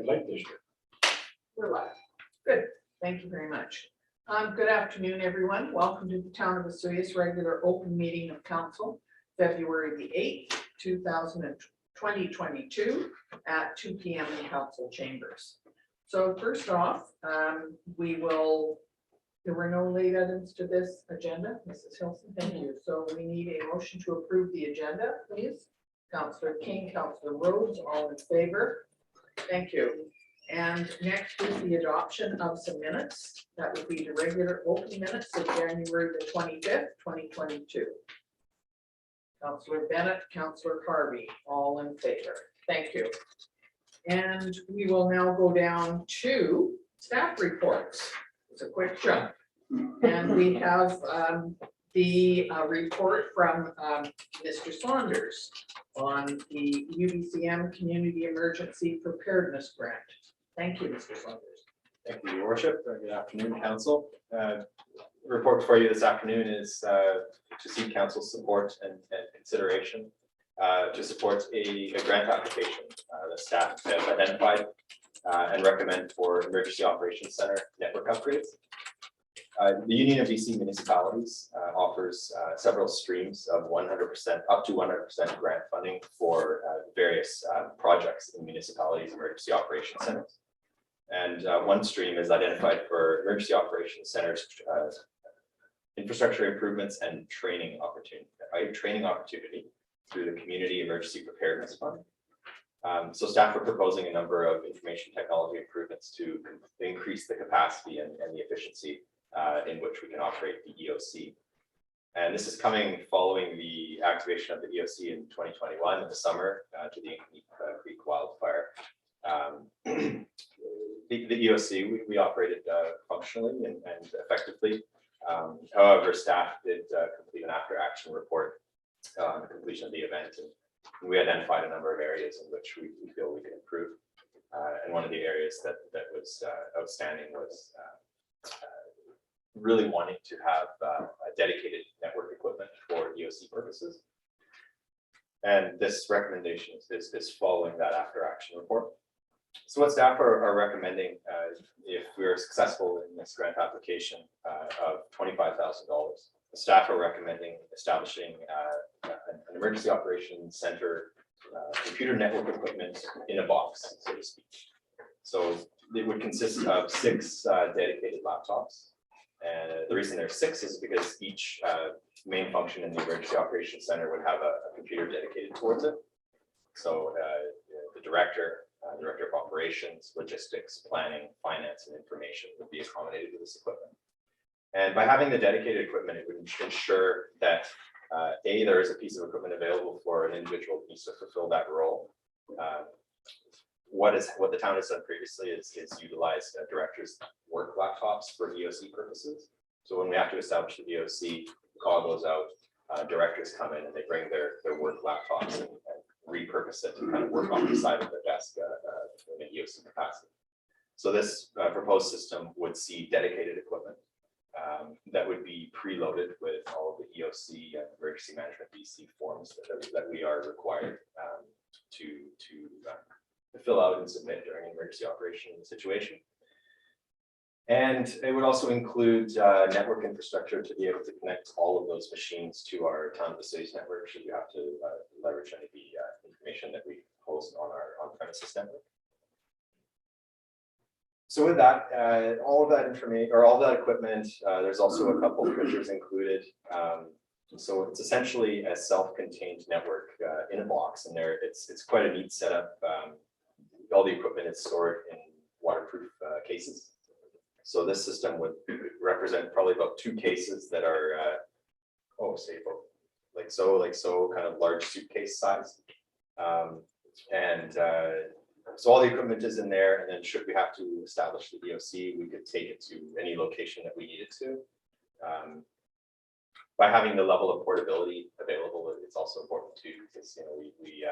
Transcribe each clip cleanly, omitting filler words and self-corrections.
Lake District. We're live. Good. Thank you very much. Good afternoon, everyone. Welcome to the Town of Vesuvius regular open meeting of council, February the 8th, 2022 at 2 p.m. in council chambers. So first off, there were no late items to this agenda. Mrs. Hilson, thank you. So we need a motion to approve the agenda, please. Councillor King, Councillor Rhodes, all in favor. Thank you. And next is the adoption of some minutes. That would be the regular open minutes of January the 25th, 2022. Councillor Bennett, Councillor Harvey, all in favor. Thank you. And we will now go down to staff reports. It's a quick jump. And we have the report from Mr. Saunders on the UBCM Community Emergency Preparedness Grant. Thank you, Mr. Saunders. Thank you, Your Worship. Good afternoon, Council. The report for you this afternoon is to seek Council's support and consideration to support a grant application that staff have identified and recommend for Emergency Operations Center network upgrades. The Union of BC Municipalities offers several streams of 100% up to 100% grant funding for various projects in municipalities' emergency operations centers. And one stream is identified for emergency operations centers infrastructure improvements and training opportunity through the Community Emergency Preparedness Fund. So staff are proposing a number of information technology improvements to increase the capacity and the efficiency in which we can operate the EOC. And this is coming following the activation of the EOC in 2021 in the summer to the Ink Creek wildfire. The EOC, we operated functionally and effectively. However, staff did complete an after-action report on the completion of the event, and we identified a number of areas in which we feel we can improve. And one of the areas that was outstanding was really wanting to have a dedicated network equipment for EOC purposes. And this recommendation is following that after-action report. So what staff are recommending, if we're successful in this grant application of $25,000, the staff are recommending establishing an emergency operations center computer network equipment in a box, so to speak. So it would consist of 6 dedicated laptops. And the reason there's 6 is because each main function in the emergency operations center would have a computer dedicated towards it. So the director of operations, logistics, planning, finance, and information would be accommodated with this equipment. And by having the dedicated equipment, it would ensure that there is a piece of equipment available for an individual who needs to fulfill that role. What the town has done previously is utilize directors' work laptops for EOC purposes. So when we have to establish the EOC, the call goes out, directors come in and they bring their work laptops and repurpose it to kind of work on the side of the desk in an EOC capacity. So this proposed system would see dedicated equipment that would be preloaded with all of the EOC and Emergency Management BC forms that we are required to fill out and submit during an emergency operation situation. And it would also include network infrastructure to be able to connect all of those machines to our Town of Vesuvius network should we have to leverage any of the information that we host on our on-premises network. So with that, all of that information or all that equipment, there's also a couple of pictures included. So it's essentially a self-contained network in a box, and it's quite a neat setup. All the equipment is stored in waterproof cases. So this system would represent probably about 2 cases that are, say about like so, kind of large suitcase size. So all the equipment is in there, and then should we have to establish the EOC, we could take it to any location that we needed to. By having the level of portability available, it's also important too, because we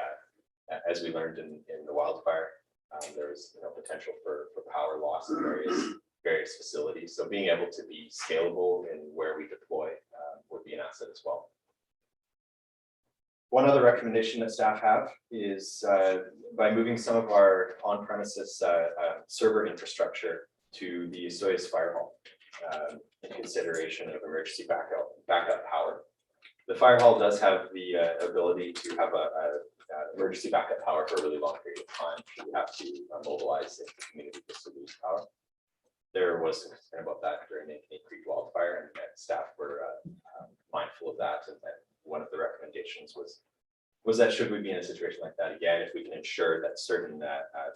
as we learned in the wildfire, there's potential for power loss in various facilities. So being able to be scalable in where we deploy would be an asset as well. One other recommendation that staff have is by moving some of our on-premises server infrastructure to the Soyuz Fire Hall in consideration of emergency backup power. The fire hall does have the ability to have a emergency backup power for a really long period of time. Should we have to mobilize if the community was to lose power. There was some concern about that during the Canadian Creek wildfire, and staff were mindful of that. And one of the recommendations was that should we be in a situation like that again, if we can ensure that certain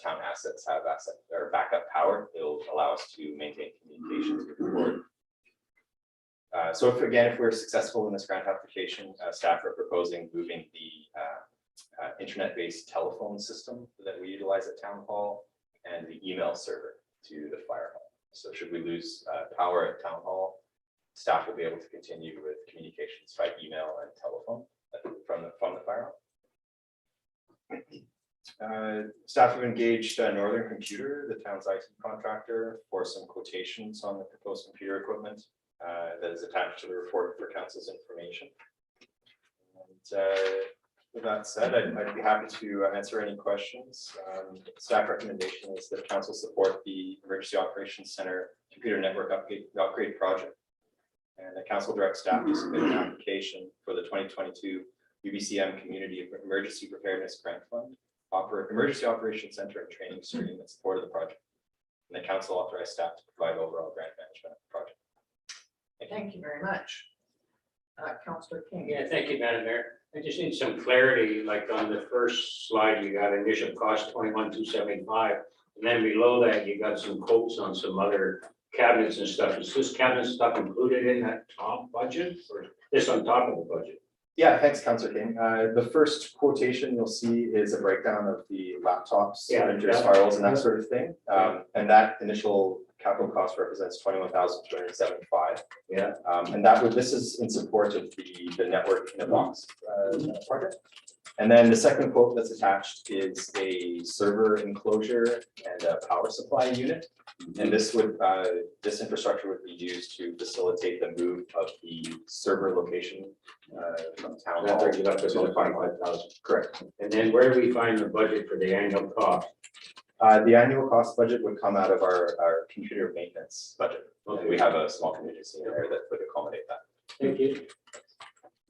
town assets have backup power, it'll allow us to maintain communications moving forward. So if we're successful in this grant application, staff are proposing moving the internet-based telephone system that we utilize at Town Hall and the email server to the fire hall. So should we lose power at Town Hall, staff will be able to continue with communications by email and telephone from the fire hall. Staff have engaged Northern Computer, the town's IT contractor, for some quotations on the proposed computer equipment that is attached to the report for council's information. And with that said, I'd be happy to answer any questions. Staff recommendation is that council support the Emergency Operations Center computer network upgrade project. And the council directs staff to submit an application for the 2022 UBCM Community Emergency Preparedness Grant Fund, Emergency Operations Center and Training Stream in support of the project. And the council authorized staff to provide overall grant management of the project. Thank you very much. Councillor King. Yeah, thank you, Madam Mayor. I just need some clarity, like on the first slide, you got initial cost 21,275, and then below that, you got some quotes on some other cabinets and stuff. Is this cabinet stuff included in that top budget, or this on top of the budget? Yeah, thanks, Councillor King. The first quotation you'll see is a breakdown of the laptops, printers, firewalls, and that sort of thing. And that initial capital cost represents 21,275. Yeah. And this is in support of the network in a box project. And then the second quote that's attached is a server enclosure and a power supply unit. And this infrastructure would be used to facilitate the move of the server location from town hall. You got this on 25,000. Correct. And then where do we find the budget for the annual cost? The annual cost budget would come out of our computer maintenance budget. Okay. We have a small contingency in there that would accommodate that. Thank you.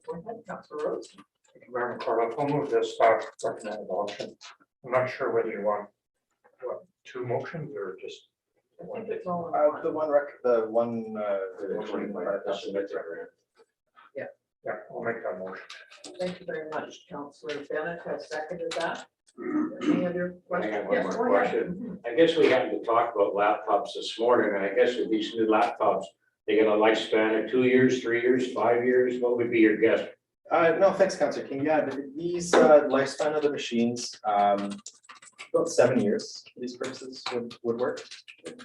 Go ahead, Councillor Rhodes. Thank you, Madam Clerk. I'll move this recommended motion. I'm not sure whether you want two motions or just I think it's all in The one. motion. yeah, I'll make that motion. Thank you very much. Councillor Bennett has seconded that. Any other I questions? have one Yes, more go ahead. question. I guess we happened to talk about laptops this morning, and I guess with these new laptops, they get a lifespan of 2 years, 3 years, 5 years. What would be your guess? No, thanks, Councillor King. Yeah, these lifespan of the machines, about 7 years for these purposes would work.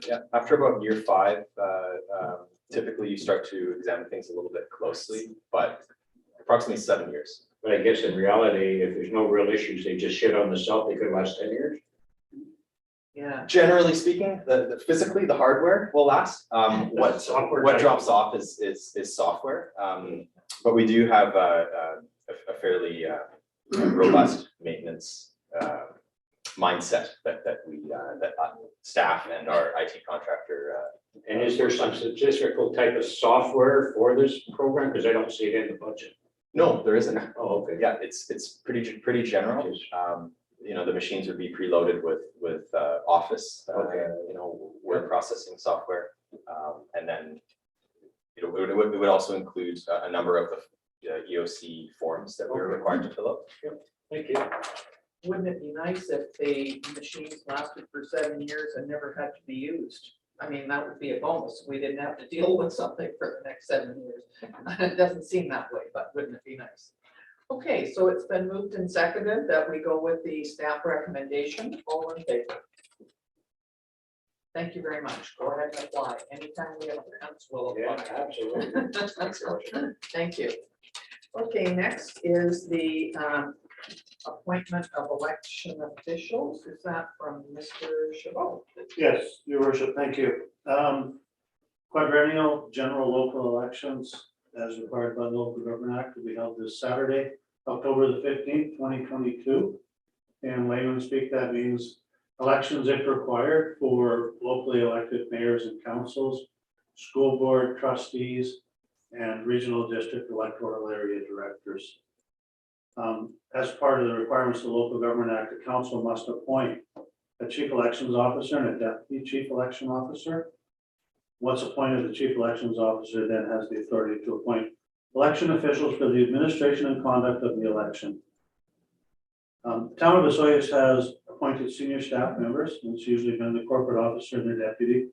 Yeah, after about year 5, typically you start to examine things a little bit closely, but approximately 7 years. But I guess in reality, if there's no real issues, they just shit on the shelf, they could last 10 years. Yeah. Generally speaking, physically the hardware will last. What drops off is software. But we do have a fairly robust maintenance mindset that staff and our IT contractor. And is there some statistical type of software for this program? Because I don't see it in the budget. No, there isn't. Oh, okay. Yeah, it's pretty general. The machines would be preloaded with Office, word processing software, and then it would also include a number of the EOC forms that we're required to fill out. Thank you. Wouldn't it be nice if the machines lasted for 7 years and never had to be used? I mean, that would be a bonus. We didn't have to deal with something for the next 7 years. It doesn't seem that way, but wouldn't it be nice? Okay, so it's been moved and seconded that we go with the staff recommendation. All in favor? Thank you very much. Go ahead and apply. Anytime we have grants, we'll Yeah, apply. absolutely. Thank you. Okay, next is the appointment of election officials. Is that from Mr. Chabot? Yes, your worship, thank you. Quadrennial general local elections as required by the Local Government Act will be held this Saturday, October the 15th, 2022. In layman speak, that means elections if required for locally elected mayors and councils, school board trustees, and regional district electoral area directors. As part of the requirements of the Local Government Act, the council must appoint a chief elections officer and a deputy chief election officer. Once appointed, the chief elections officer then has the authority to appoint election officials for the administration and conduct of the election. The town of Osoyoos has appointed senior staff members, and it's usually been the corporate officer and their deputy,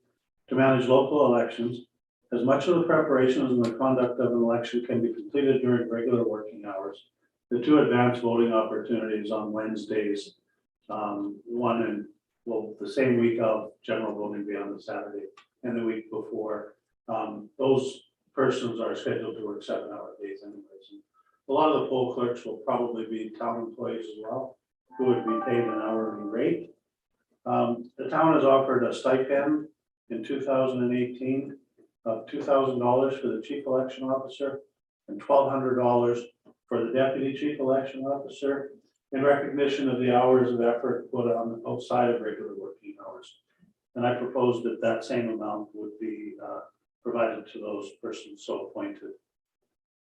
to manage local elections. As much of the preparation and the conduct of an election can be completed during regular working hours. The two advanced voting opportunities on Wednesdays, one in, well, the same week of general voting be on the Saturday, and the week before. Those persons are scheduled to work 7-hour days anyways. A lot of the poll clerks will probably be town employees as well, who would be paid an hourly rate. The town has offered a stipend in 2018 of $2,000 for the chief election officer and $1,200 for the deputy chief election officer in recognition of the hours of effort put on outside of regular working hours. And I propose that that same amount would be provided to those persons so appointed.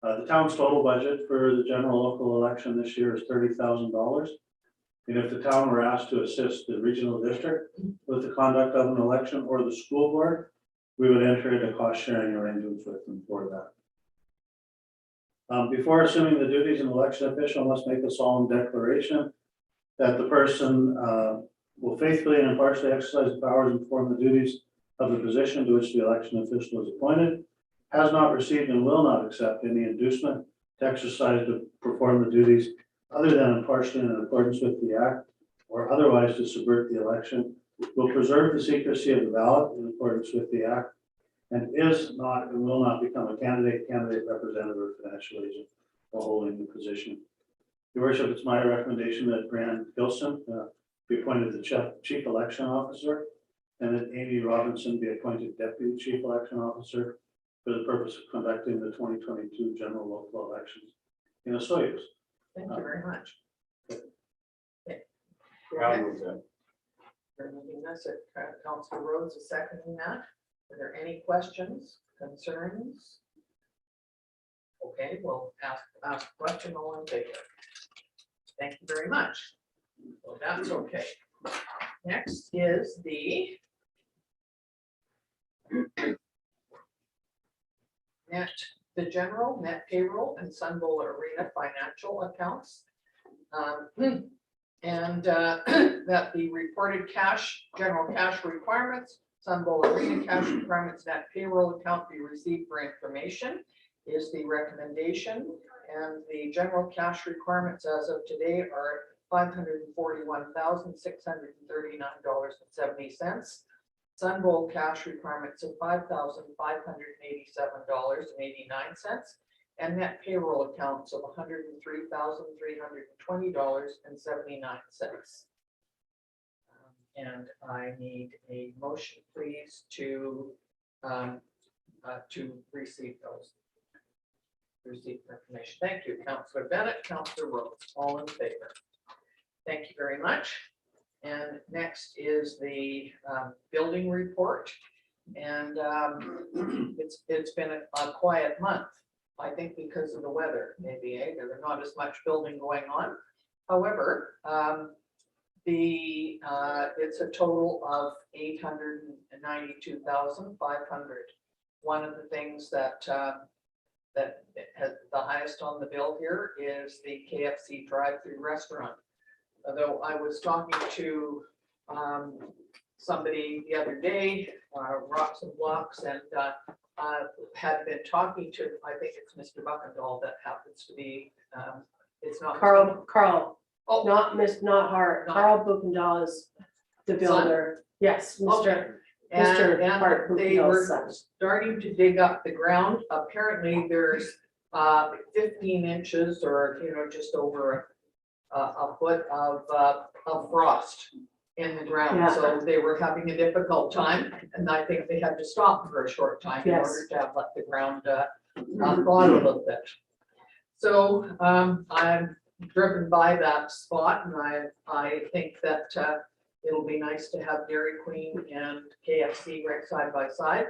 The town's total budget for the general local election this year is $30,000. And if the town were asked to assist the regional district with the conduct of an election or the school board, we would enter into cost sharing arrangements with them for that. Before assuming the duties, an election official must make a solemn declaration that the person will faithfully and impartially exercise the powers and perform the duties of the position to which the election official is appointed, has not received and will not accept any inducement to exercise to perform the duties other than impartially in accordance with the act or otherwise to subvert the election, will preserve the secrecy of the ballot in accordance with the act, and is not and will not become a candidate, representative, or financial agent while holding the position. Your worship, it's my recommendation that Brand Gilson be appointed the chief election officer, and that Amy Robinson be appointed deputy chief election officer for the purpose of conducting the 2022 general local elections in Osoyoos. Thank you very much. Okay. Go I'll ahead. move that. We're moving this, Councilor Rhodes is seconding that. Are there any questions, concerns? Okay, we'll ask a question, all in favor. Thank you very much. Well, that's okay. Next is the general net payroll and Sun Bowl Arena financial accounts. And that the reported general cash requirements, Sun Bowl Arena cash requirements, net payroll account be received for information is the recommendation. And the general cash requirements as of today are $541,639.70. Sun Bowl cash requirements of $5,587.89, and net payroll accounts of $103,320.79. And I need a motion, please, to receive those. Receive information. Thank you, Councillor Bennett, Councillor Rhodes, all in favor. Thank you very much. And next is the building report. And it's been a quiet month, I think, because of the weather, maybe. There's not as much building going on. However, it's a total of $892,500. One of the things that has the highest on the bill here is the KFC drive-through restaurant. Although I was talking to somebody the other day, Rocks and Blocks, and had been talking to, I think it's Mr. Buckendall that happens to be, it's not. Carl, Oh, not Hart. Not- Carl Buchendahl is the builder. Yes, okay. Mr. And Hart they Buchendall's were son. starting to dig up the ground. Apparently there's 15 inches or, just over a foot of frost in the ground. Yeah. So they were having a difficult time, and I think they had to stop for a short time in Yes. order to have let the ground thaw a little bit. So I'm driven by that spot and I think that it'll be nice to have Dairy Queen and KFC right side by side.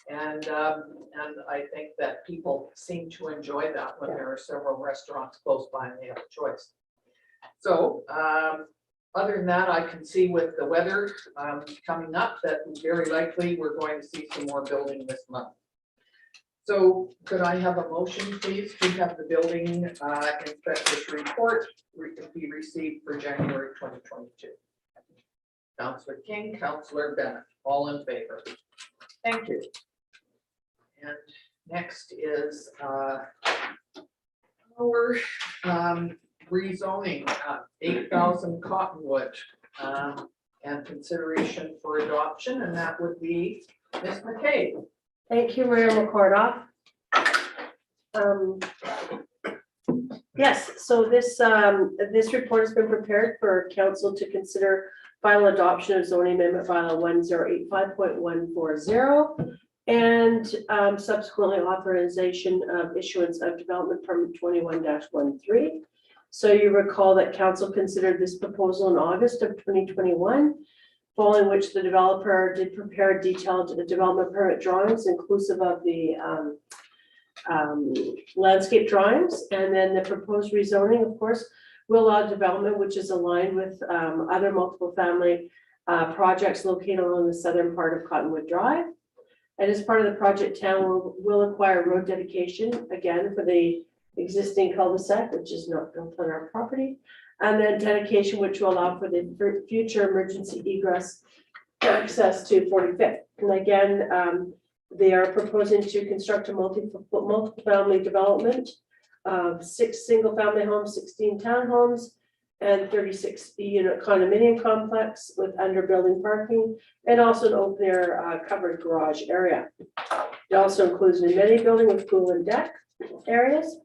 And I think that people seem to enjoy that when there are several restaurants close by and they have a choice. So other than that, I can see with the weather coming up that very likely we're going to see some more building this month. So could I have a motion, please, to have the building inspector's report be received for January 2022? Councillor King, Councillor Bennett, all in favor. Thank you. And next is our rezoning 8,000 Cottonwood and consideration for adoption, and that would be Ms. McKay. Thank you, Mayor McCordoff. Yes, so this report has been prepared for council to consider final adoption of zoning amendment bylaw 1085.140 and subsequently authorization of issuance of development permit 21-13. So you recall that council considered this proposal in August of 2021. Following which the developer did prepare detailed development permit drawings inclusive of the landscape drawings. And then the proposed rezoning, of course, will allow development which is aligned with other multiple family projects located along the southern part of Cottonwood Drive. And as part of the project, town will acquire road dedication again for the existing cul-de-sac, which is not built on our property. And then dedication, which will allow for the future emergency egress access to 45th. And again, they are proposing to construct a multi-family development of 6 single-family homes, 16 townhomes, and 36-unit condominium complex with under-building parking, and also an open-air covered garage area. It also includes an amenity building with pool and deck areas.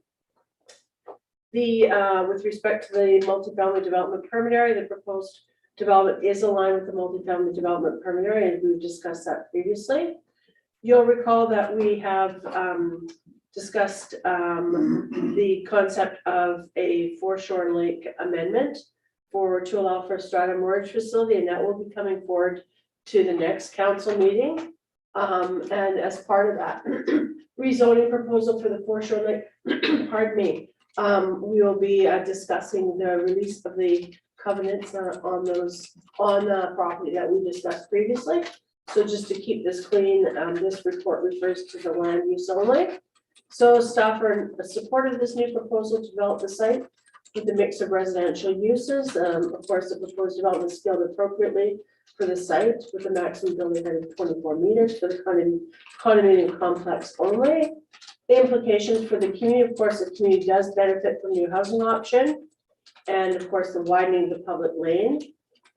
With respect to the multifamily development permit area, the proposed development is aligned with the multifamily development permit area, and we've discussed that previously. You'll recall that we have discussed the concept of a foreshore lake amendment to allow for a strata mortgage facility, and that will be coming forward to the next council meeting. And as part of that rezoning proposal for the foreshore lake, pardon me, we will be discussing the release of the covenants on the property that we discussed previously. So just to keep this clean, this report refers to the land use only. So staff are supportive of this new proposal to develop the site with a mix of residential uses. Of course, the proposed development is scaled appropriately for the site with a maximum building height of 24 meters for the condominium complex only. The implications for the community, of course, the community does benefit from new housing option. And of course, the widening of the public lane,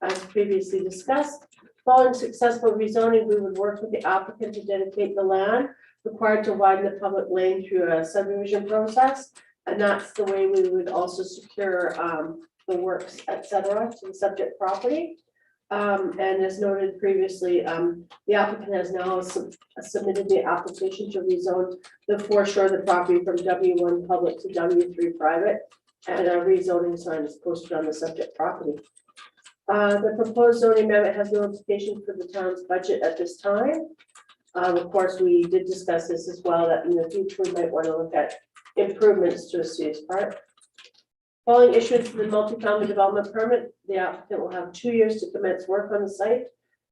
as previously discussed. Following successful rezoning, we would work with the applicant to dedicate the land required to widen the public lane through a subdivision process. And that's the way we would also secure the works, etc., to the subject property. And as noted previously, the applicant has now submitted the application to rezone the foreshore of the property from W1 public to W3 private, and a rezoning sign is posted on the subject property. The proposed zoning amendment has no implication for the town's budget at this time. Of course, we did discuss this as well, that in the future we might want to look at improvements to a Sue's Park. Following issuance of the multifamily development permit, the applicant will have 2 years to commence work on the site.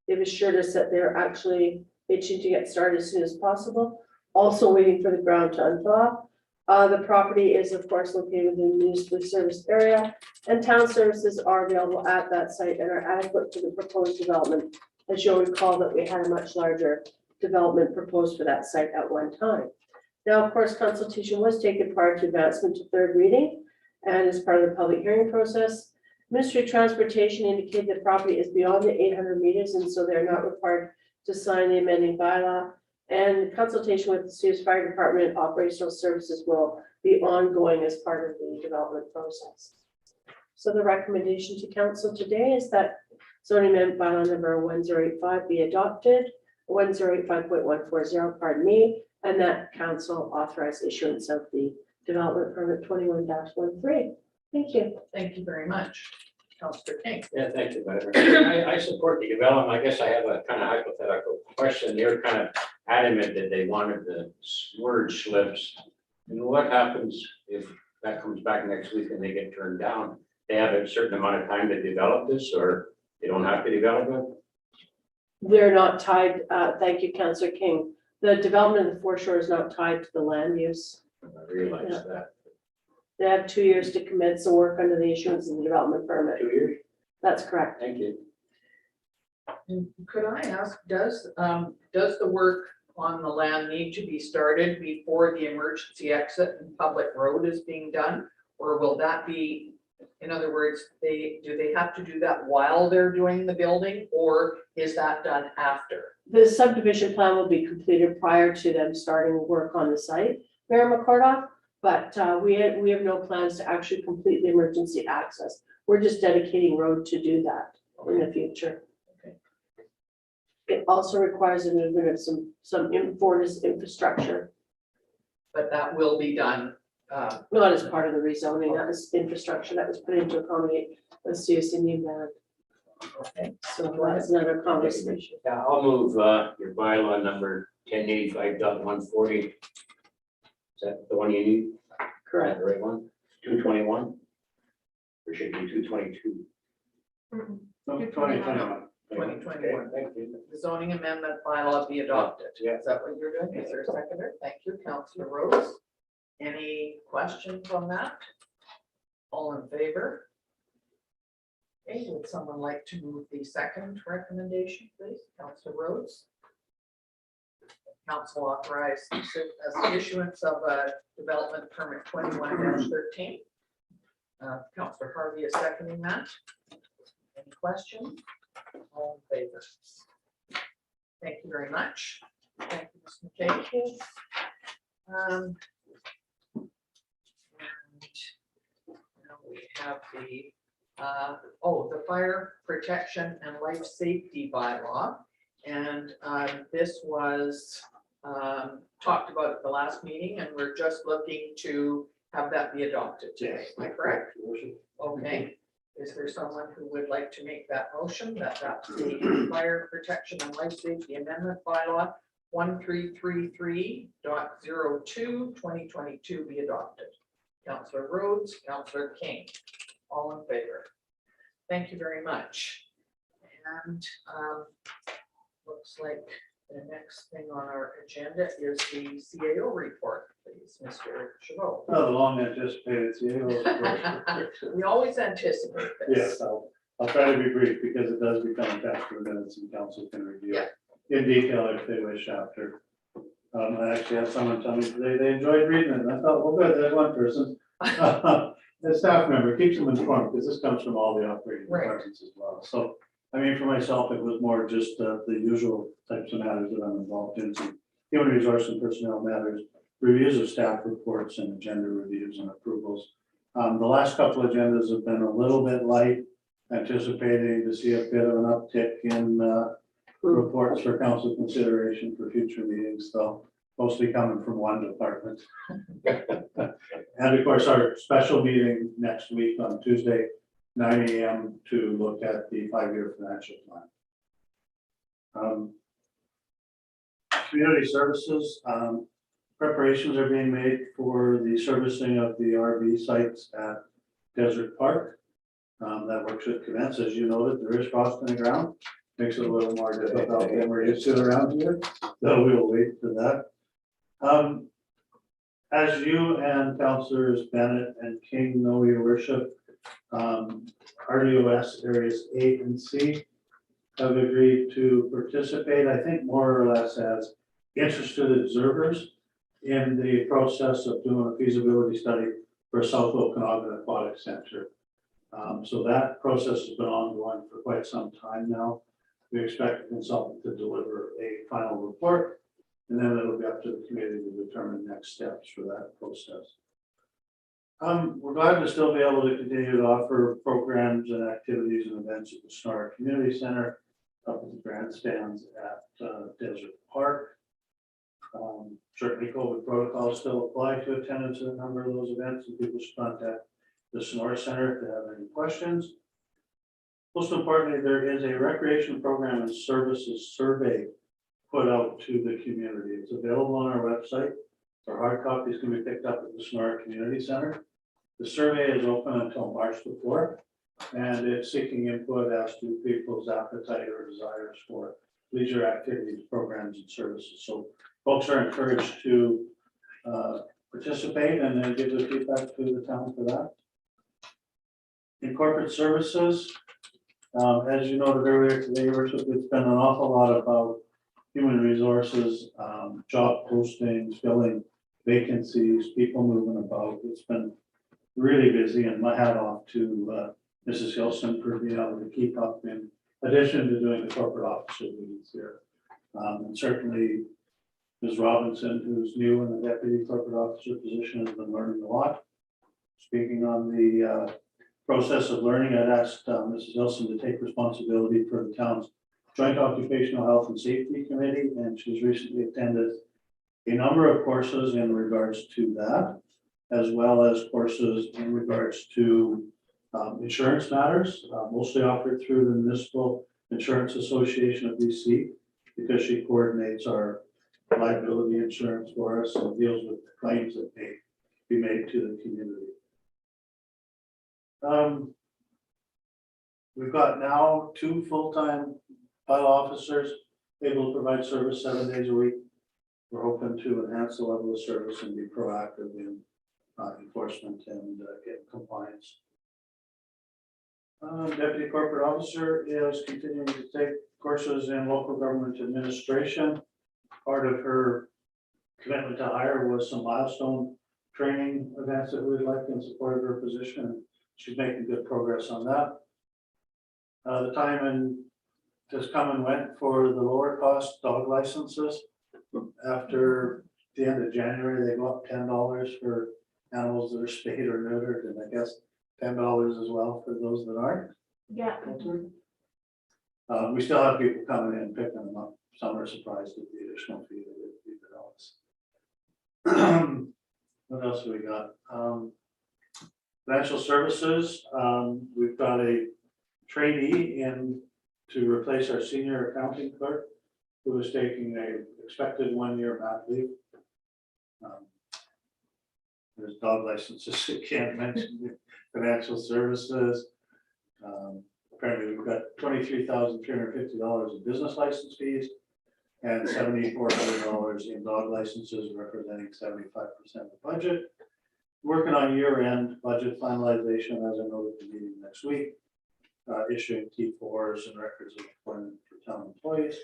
They've assured us that they're actually itching to get started as soon as possible. Also waiting for the ground to unthaw. The property is of course located within the municipally serviced area, and town services are available at that site and are adequate to the proposed development. As you'll recall that we had a much larger development proposed for that site at one time. Now, of course, consultation was taken prior to advancement to third reading. And as part of the public hearing process, Ministry of Transportation indicated the property is beyond the 800 meters, and so they're not required to sign the amending bylaw. And consultation with the Sue's Fire Department operational services will be ongoing as part of the development process. So the recommendation to council today is that zoning amendment bylaw number 1085 be adopted, 1085.140, pardon me, and that council authorize issuance of the development permit 21-13. Thank you. Thank you very much. Councillor King. Yeah, thank you, Madam. I support the development. I guess I have a kind of hypothetical question. They're kind of adamant that they wanted the word slips. And what happens if that comes back next week and they get turned down? They have a certain amount of time to develop this, or they don't have to develop it? They're not tied, thank you, Councillor King. The development of the foreshore is not tied to the land use. I realize Yeah. that. They have 2 years to commence the work under the issuance of the development permit. 2 years? That's correct. Thank you. And could I ask, does the work on the land need to be started before the emergency exit and public road is being done? Or will that be, in other words, do they have to do that while they're doing the building, or is that done after? The subdivision plan will be completed prior to them starting work on the site, Mayor McCordoff, but we have no plans to actually complete the emergency access. We're just dedicating road to do that in the future. Okay. It also requires an movement of some Fortis infrastructure, But that will be done. not as part of the rezoning, that was infrastructure that was put in to accommodate the CSMU ban. Okay. So that's another conversation. Yeah, I'll move your bylaw number 1085.140. Is that the one you need? Correct. The right one? 221? Or should be 222? No, 2021. 2021. Thank you. The zoning amendment bylaw be adopted. Yeah. Is that what you're doing? Is there a seconder? Thank you, Councillor Rose. Any questions on that? All in favor? Okay, would someone like to move the second recommendation, please? Councillor Rose. Council authorized as issuance of a development permit 21-13. Councillor Harvey is seconding that. Any questions? All in favor? Thank you very much. Thank you, Ms. McKay. And now we have the fire protection and life safety bylaw. And this was talked about at the last meeting, and we're just looking to have that be adopted today. Am I correct? Okay. Is there someone who would like to make that motion that the fire protection and life safety amendment bylaw 1333.02 2022 be adopted? Councillor Rhodes, Councillor King, all in favor. Thank you very much. And looks like the next thing on our agenda is the CAO report, please, Mr. Chabot. Oh, the long anticipated CAO. We always anticipate this. Yes, I'll try to be brief because it does become attached to the minutes and council can review it in detail if they wish after. I actually had someone tell me today they enjoyed reading it, and I thought, well, good, there's one person. The staff member keeps them informed because this comes from all the operating Right. departments as well. So, I mean, for myself, it was more just the usual types of matters that I'm involved in, some human resource and personnel matters, reviews of staff reports and agenda reviews and approvals. The last couple of agendas have been a little bit light, anticipating to see a bit of an uptick in reports for council consideration for future meetings, though mostly coming from one department. And of course, our special meeting next week on Tuesday, 9 AM to look at the 5-year financial plan. Community services, preparations are being made for the servicing of the RV sites at Desert Park. That work should commence, as you noted, there is frost in the ground, makes it a little more difficult than we're used to around here, so we will wait for that. As you and Councilors Bennett and King know, your worship, RDOS areas A and C have agreed to participate, I think more or less as interested observers in the process of doing a feasibility study for South Okanagan Aquatic Center. So that process has been ongoing for quite some time now. We expect the consultant to deliver a final report, and then it'll be up to the committee to determine next steps for that process. We're glad to still be able to continue to offer programs and activities and events at the Star Community Center, up at the grandstands at Desert Park. Certainly COVID protocols still apply to attendance at a number of those events, and people should contact the Sonora Center if they have any questions. Most importantly, there is a recreation program and services survey put out to the community. It's available on our website. Our hard copies can be picked up at the Sonora Community Center. The survey is open until March the 4th, and it's seeking input as to people's appetite or desires for leisure activities, programs, and services. So folks are encouraged to participate and then give the feedback to the town for that. In corporate services, as you noted earlier today, it's been an awful lot about human resources, job postings, filling vacancies, people moving about. It's been really busy, and my hat off to Mrs. Hilson for being able to keep up in addition to doing the corporate officer meetings here. And certainly Ms. Robinson, who's new in the deputy corporate officer position, has been learning a lot. Speaking on the process of learning, I'd asked Mrs. Hilson to take responsibility for the town's Joint Occupational Health and Safety Committee, and she's recently attended a number of courses in regards to that, as well as courses in regards to insurance matters, mostly offered through the Municipal Insurance Association of BC, because she coordinates our liability insurance for us and deals with the claims that may be made to the community. We've got now 2 full-time bylaw officers able to provide service 7 days a week. We're hoping to enhance the level of service and be proactive in enforcement and get compliance. Deputy corporate officer is continuing to take courses in local government administration. Part of her commitment to hire was some milestone training events that we'd like in support of her position. She's making good progress on that. The time has come and went for the lower cost dog licenses. After the end of January, they go up $10 for animals that are spayed or neutered, and I guess $10 as well for those that aren't. Yeah. We still have people coming in and picking them up. Some are surprised at the additional fee that the dogs. What else have we got? Financial services. We've got a trainee in to replace our senior accounting clerk who is taking a expected 1-year mat leave. There's dog licenses, you can't mention financial services. Apparently we've got $23,350 in business license fees and $7,400 in dog licenses, representing 75% of the budget. Working on year-end budget finalization, as I noted at the meeting next week, issuing T4s and records of employment for town employees.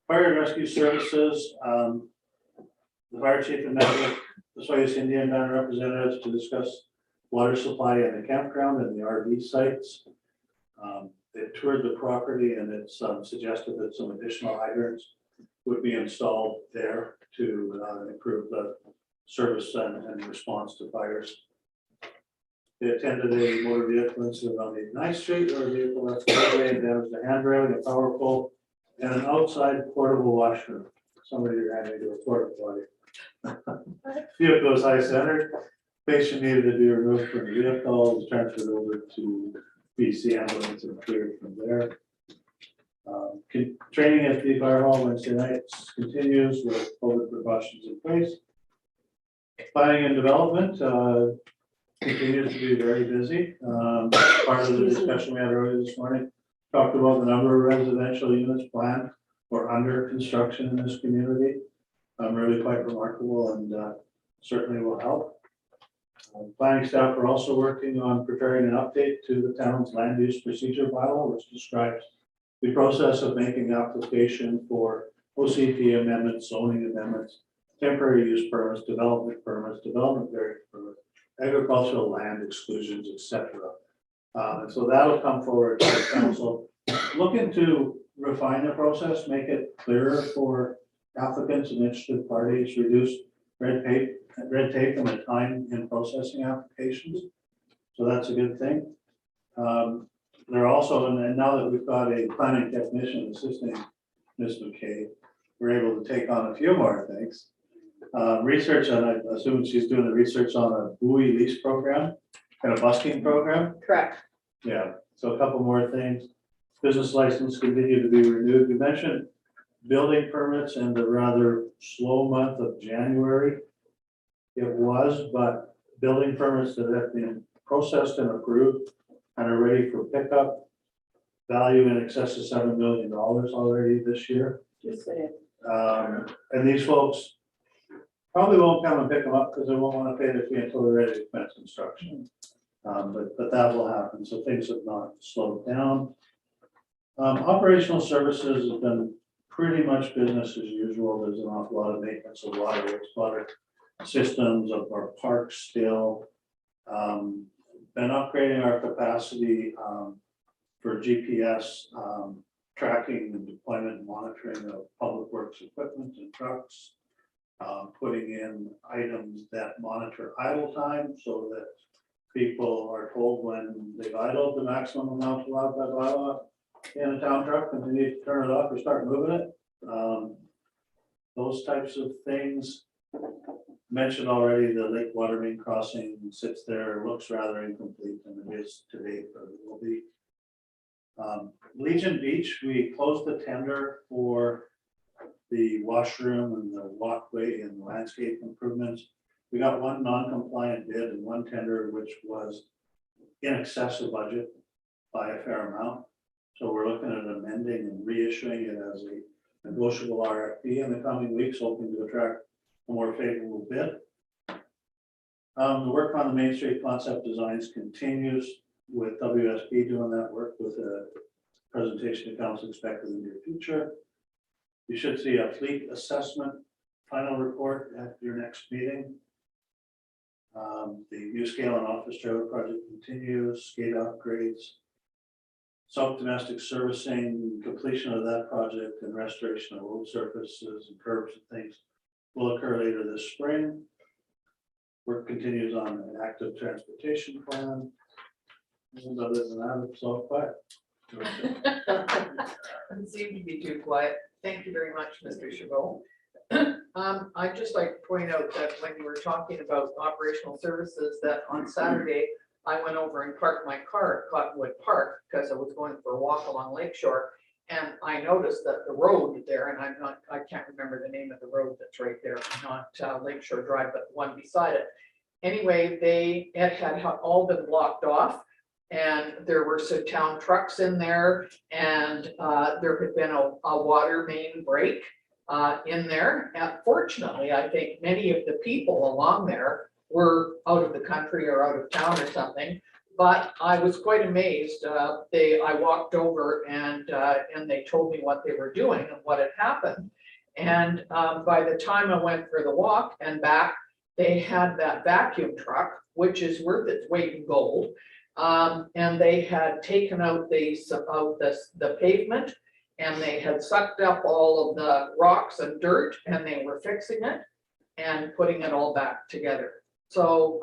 Fire and rescue services, the fire chief and met with the Soyuz Indian Band representatives to discuss water supply in the campground and the RV sites. They toured the property, and it's suggested that some additional hydrants would be installed there to improve the service and response to fires. They attended a motor vehicle incident on 89th Street, where a vehicle left the roadway and damaged a handrail, a power pole, and an outside portable washroom. Somebody ran into a porta potty. Vehicle was high centered. Patient needed to be removed from the vehicle, was transferred over to BC ambulance and cleared from there. Training at the fire hall Wednesday nights continues with COVID precautions in place. Planning and development continues to be very busy. Part of the discussion we had earlier this morning talked about the number of residential units planned or under construction in this community. Really quite remarkable, and certainly will help. Planning staff are also working on preparing an update to the town's land use procedure bylaw, which describes the process of making application for OCP amendments, zoning amendments, temporary use permits, development variance permits, agricultural land exclusions, etc. And so that'll come forward to the council, looking to refine the process, make it clearer for applicants and interested parties, reduce red tape and the time in processing applications. So that's a good thing. They're also, and now that we've got a planning technician assisting Ms. McKay, we're able to take on a few more things. Research, and I assume she's doing the research on a buoy lease program and a busking program. Correct. Yeah, so a couple more things. Business license continue to be renewed. We mentioned building permits in the rather slow month of January. It was, but building permits that have been processed and approved and are ready for pickup, value in excess of $7 million already this year. Just saying. And these folks probably won't come and pick them up because they won't want to pay the fee until they're ready to commence construction. But that will happen, so things have not slowed down. Operational services have been pretty much business as usual. There's an awful lot of maintenance of water, wastewater systems of our parks still. Been upgrading our capacity for GPS tracking and deployment and monitoring of public works equipment and trucks. Putting in items that monitor idle time so that people are told when they've idled the maximum amount allowed by bylaw in a town truck and they need to turn it off or start moving it. Those types of things. Mentioned already, the lake water main crossing sits there, looks rather incomplete and it is to date, but it will be. Legion Beach, we closed the tender for the washroom and the walkway and landscape improvements. We got one non-compliant bid and one tender which was in excess of budget by a fair amount. So we're looking at amending and reissuing it as a negotiable RFP in the coming weeks, hoping to attract a more favorable bid. The work on the Main Street concept designs continues with WSP doing that work with a presentation to council expected in the near future. You should see a fleet assessment final report at your next meeting. The new scale and office trailer project continues, skate upgrades. Self domestic servicing, completion of that project and restoration of road surfaces and curbs and things will occur later this spring. Work continues on an active transportation plan. And other than that, it's all quiet. Doesn't seem to be too quiet. Thank you very much, Mr. Chabot. I'd just like to point out that when you were talking about operational services, that on Saturday, I went over and parked my car at Cottonwood Park because I was going for a walk along Lakeshore. And I noticed that the road there, and I can't remember the name of the road that's right there, not Lakeshore Drive, but the one beside it. Anyway, it had all been blocked off. And there were some town trucks in there and there had been a water main break in there. And fortunately, I think many of the people along there were out of the country or out of town or something. But I was quite amazed. I walked over and they told me what they were doing and what had happened. And by the time I went for the walk and back, they had that vacuum truck, which is worth its weight in gold. And they had taken out the pavement and they had sucked up all of the rocks and dirt and they were fixing it and putting it all back together. So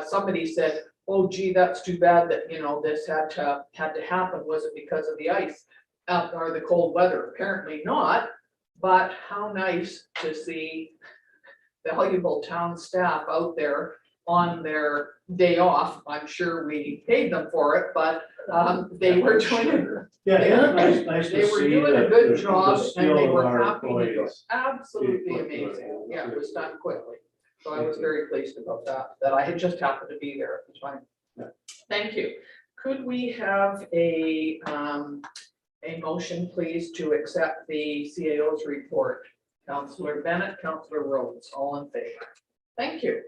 somebody said, oh gee, that's too bad that, you know, this had to happen. Was it because of the ice or the cold weather? Apparently not, but how nice to see valuable town staff out there on their day off. I'm sure we paid them for it, but they were doing Nice they to were see doing a the- good the job and skill they of were our happy to do it. employees. Absolutely Put through it. amazing. Yeah, it was done quickly. So I was very pleased about that I had just happened to be there at the time. Yeah. Thank you. Could we have a motion, please, to accept the CAO's report? Councillor Bennett, Councillor Rhodes, all in favor. Thank you.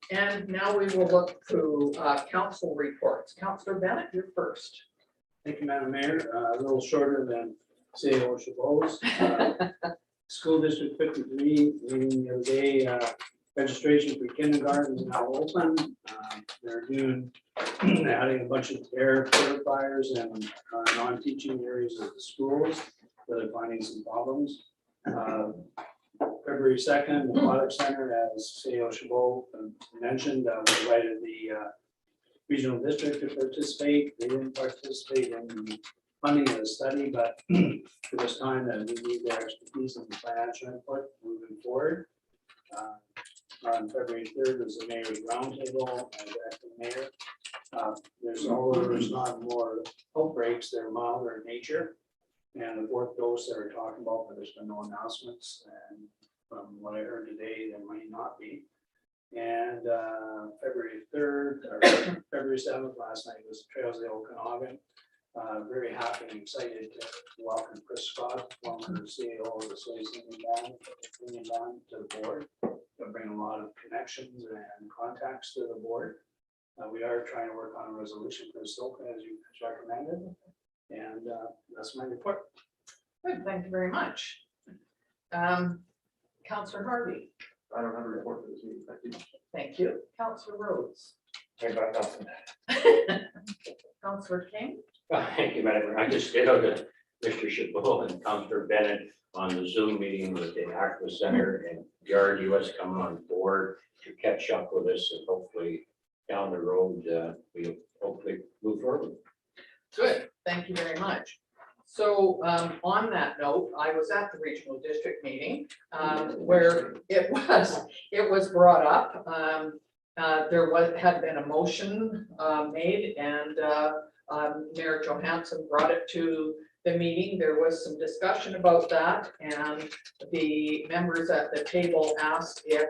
And now we will look through council reports. Councillor Bennett, you're first. Thank you, Madam Mayor. A little shorter than CAO Chabot's. School District 53, meeting the other day, registration for kindergarten is now open. They're doing, adding a bunch of air purifiers and non-teaching areas of the schools where they're finding some problems. February 2nd, the Aquatic Center, as CAO Chabot mentioned, we invited the regional district to participate. They didn't participate in the funding of the study, but for this time that we need their expertise and financial input moving forward. On February 3rd was the mayor's roundtable and acting mayor. There's not more outbreaks, they're milder in nature. And the fourth dose they were talking about, but there's been no announcements. And from what I heard today, there might not be. And February 3rd, or February 7th, last night was Trails of the Okanagan. Very happy and excited to welcome Chris Scott, former CEO of the Soy Singing Band, to the board. They'll bring a lot of connections and contacts to the board. We are trying to work on a resolution for SOCA as you recommended. And that's my report. Good, thank you very much. Councillor Harvey, I don't have a report for this meeting. Thank you. thank you. Councillor Rhodes. I got nothing. Councillor King. Thank you, Madam Mayor. I just did to Mr. Chabot and Councilor Bennett on the Zoom meeting with the Aqua Center and Yard US coming on board to catch up with us and hopefully down the road, we hopefully move forward. Good, thank you very much. So on that note, I was at the regional district meeting where it was brought up. There had been a motion made and Mayor Johansson brought it to the meeting. There was some discussion about that and the members at the table asked if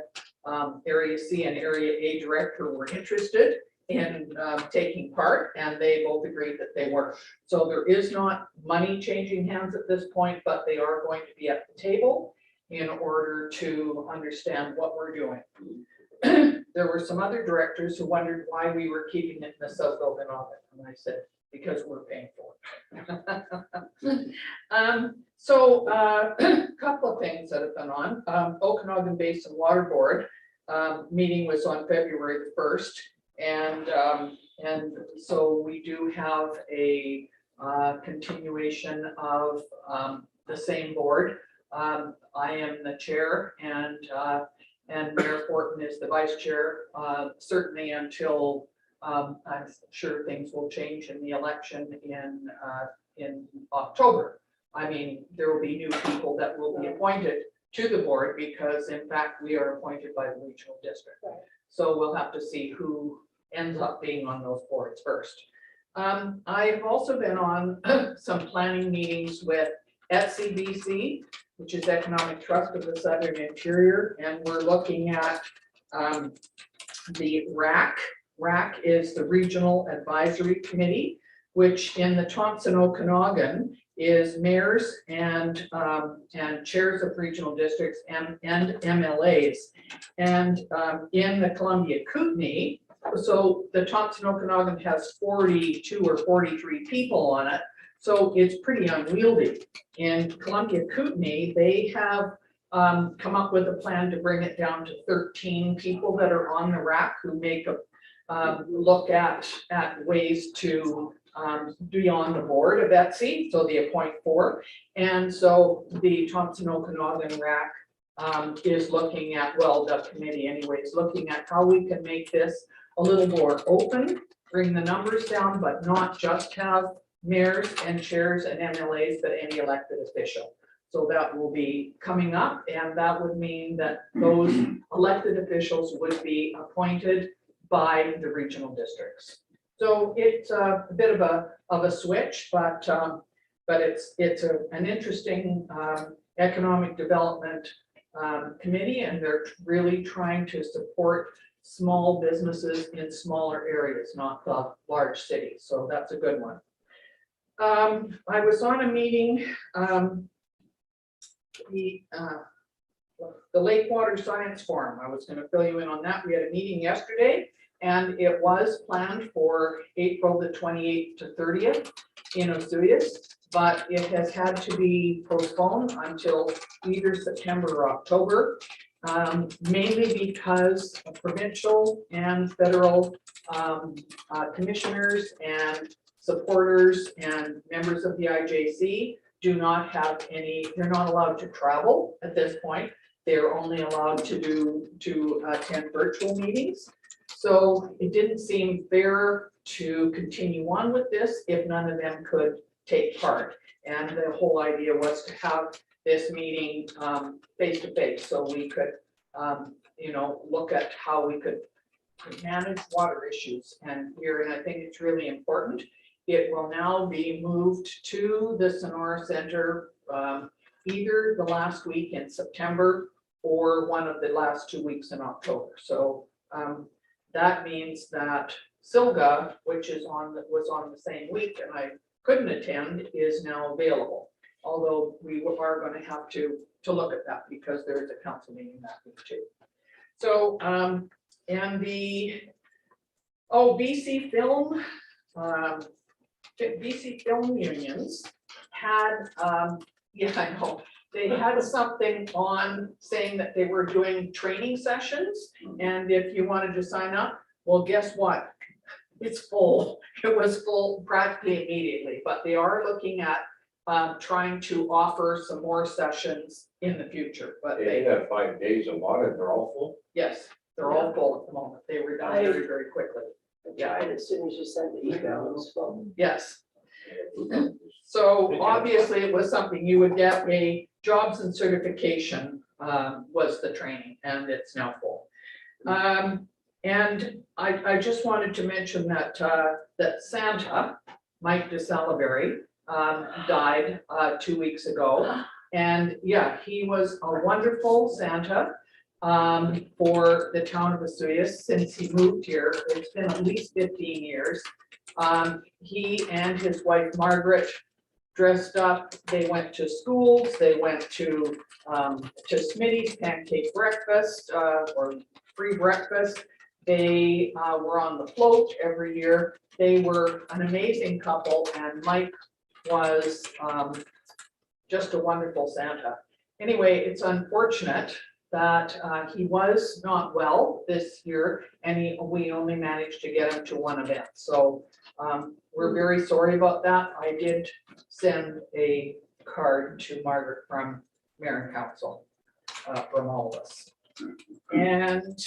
Area C and Area A director were interested in taking part, and they both agreed that they were. So there is not money changing hands at this point, but they are going to be at the table in order to understand what we're doing. There were some other directors who wondered why we were keeping it in the South Okanagan, and I said, because we're paying for it. So a couple of things that have been on. Okanagan Basin Water Board meeting was on February 1st. And so we do have a continuation of the same board. I am the chair and Mayor Fortin is the vice chair, certainly until I'm sure things will change in the election in October. I mean, there will be new people that will be appointed to the board because in fact we are appointed by the regional district. So we'll have to see who ends up being on those boards first. I've also been on some planning meetings with SCBC, which is Economic Trust of the Southern Interior, and we're looking at the RAC. RAC is the Regional Advisory Committee, which in the Thompson Okanagan is mayors and chairs of regional districts and MLAs. And in the Columbia Kootenai, so the Thompson Okanagan has 42 or 43 people on it, so it's pretty unwieldy. In Columbia Kootenai, they have come up with a plan to bring it down to 13 people that are on the RAC who make a look at ways to be on the board of ETSI, so they appoint 4. And so the Thompson Okanagan RAC is looking at, well, the committee anyways, looking at how we can make this a little more open, bring the numbers down, but not just have mayors and chairs and MLAs, but any elected official. So that will be coming up, and that would mean that those elected officials would be appointed by the regional districts. So it's a bit of a switch, but it's an interesting economic development committee, and they're really trying to support small businesses in smaller areas, not the large cities. So that's a good one. I was on a meeting, the Lake Water Science Forum. I was going to fill you in on that. We had a meeting yesterday, and it was planned for April the 28th to 30th in Osoyoos, but it has had to be postponed until either September or October, mainly because provincial and federal commissioners and supporters and members of the IJC do not have any, they're not allowed to travel at this point. They're only allowed to attend virtual meetings. So it didn't seem fair to continue on with this if none of them could take part. And the whole idea was to have this meeting face to face, so we could, look at how we could manage water issues and here, and I think it's really important. It will now be moved to the Sonora Center, either the last week in September or one of the last 2 weeks in October. So that means that Silga, which was on the same week and I couldn't attend, is now available. Although we are going to have to look at that because there's a council meeting that week too. So, and the, BC Film, BC Film Unions had, I know, they had something on saying that they were doing training sessions. And if you wanted to sign up, well, guess what? It's full. It was full practically immediately, but they are looking at trying to offer some more sessions in the future, but They have 5 days of water, they're all full. yes, they're all full at the moment. They were done very, very quickly. Yeah, as soon as you send the email, it was full. Yes. So obviously it was something you would get. A jobs and certification was the training, and it's now full. And I just wanted to mention that that Santa, Mike DeSaliberry, died 2 weeks ago. And yeah, he was a wonderful Santa for the town of Vesuvius since he moved here. It's been at least 15 years. He and his wife Margaret dressed up. They went to schools. They went to Smitty's pancake breakfast or free breakfast. They were on the float every year. They were an amazing couple, and Mike was just a wonderful Santa. Anyway, it's unfortunate that he was not well this year, and we only managed to get him to one event. So we're very sorry about that. I did send a card to Margaret from Mayor and Council from all of us. And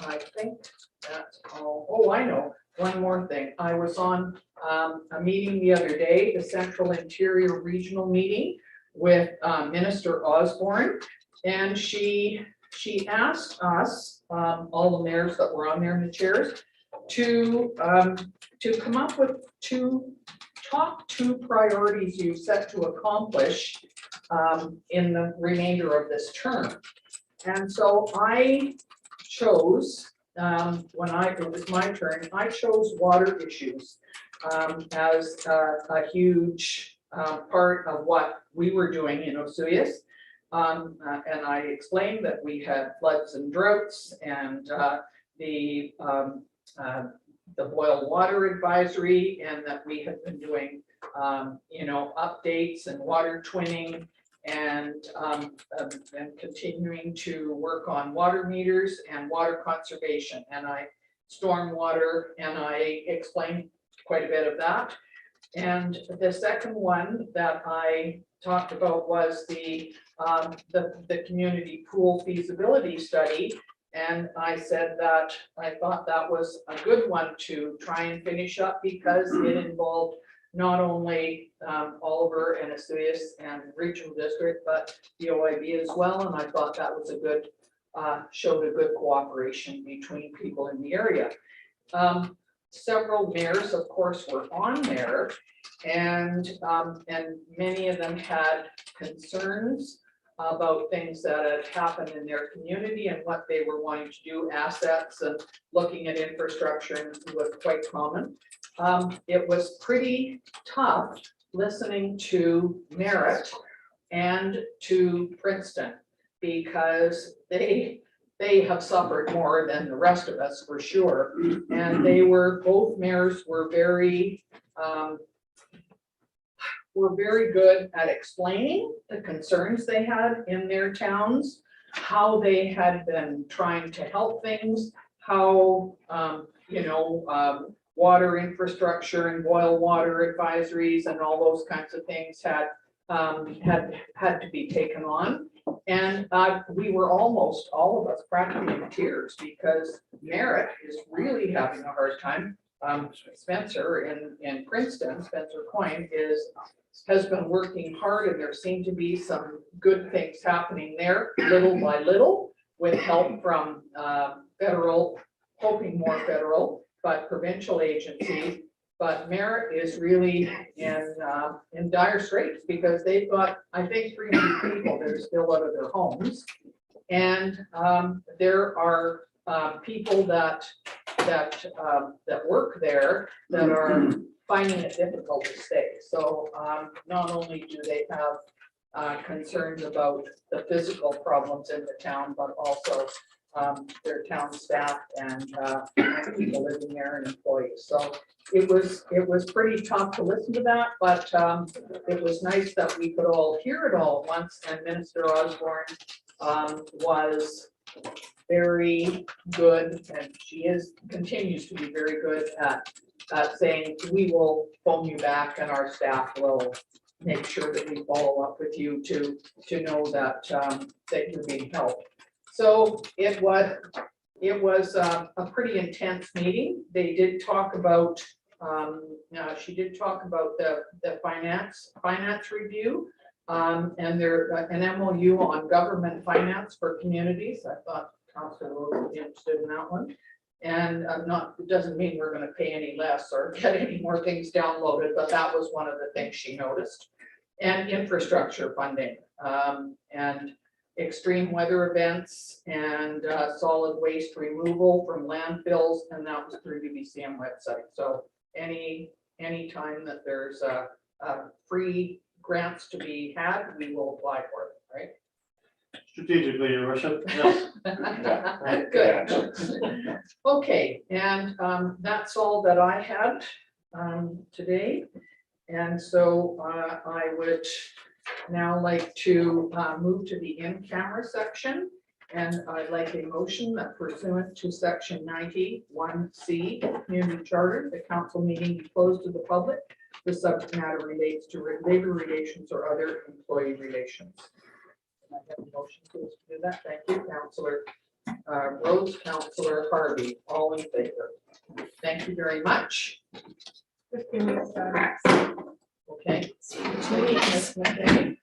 I think that's all. Oh, I know, one more thing. I was on a meeting the other day, the Central Interior Regional meeting with Minister Osborne, and she asked us, all the mayors that were on there in the chairs, to come up with top two priorities you set to accomplish in the remainder of this term. And so I chose, when it was my turn, I chose water issues as a huge part of what we were doing in Vesuvius. And I explained that we had floods and droughts and the boil water advisory, and that we had been doing, updates and water twinning and continuing to work on water meters and water conservation. And stormwater, and I explained quite a bit of that. And the second one that I talked about was the community pool feasibility study. And I said that I thought that was a good one to try and finish up because it involved not only Oliver and Vesuvius and Regional District, but the OIB as well. And I thought that was a good, showed a good cooperation between people in the area. Several mayors, of course, were on there, and many of them had concerns about things that had happened in their community and what they were wanting to do, assets and looking at infrastructure was quite common. It was pretty tough listening to Merritt and to Princeton because they have suffered more than the rest of us for sure. And both mayors were very good at explaining the concerns they had in their towns, how they had been trying to help things, how, water infrastructure and boil water advisories and all those kinds of things had to be taken on. And we were almost, all of us, practically in tears because Merritt is really having a hard time Spencer in Princeton, Spencer Coyne has been working hard, and there seem to be some good things happening there, little by little, with help from federal, hoping more federal, but provincial agencies. But Merritt is really in dire straits because they've got, I think, 300 people that are still out of their homes. And there are people that work there that are finding it difficult to stay. So not only do they have concerns about the physical problems in the town, but also their town staff and people living there and employees. So it was pretty tough to listen to that, but it was nice that we could all hear it all at once. And Minister Osborne was very good, and she continues to be very good at saying, we will phone you back and our staff will make sure that we follow up with you to know that that you're being helped. So it was a pretty intense meeting. They did talk about, she did talk about the finance review, and an MOU on government finance for communities. I thought Councilor Rose would be interested in that one. And it doesn't mean we're gonna pay any less or get any more things downloaded, but that was one of the things she noticed. And infrastructure funding, and extreme weather events and solid waste removal from landfills, and that was through the BCM website. So any time that there's free grants to be had, we will apply for it, right? Strategically, your worship, yes. Good. Okay, and that's all that I had today. And so I would now like to move to the in-camera section. And I'd like a motion that pursuant to section 91C Community Charter, the council meeting be closed to the public. The subject matter relates to labor relations or other employee relations. I have a motion to do that. Thank you, Councilor Rhodes, Councilor Harvey, all in favor. Thank you very much. 15 minutes. Okay. 2 weeks. Okay.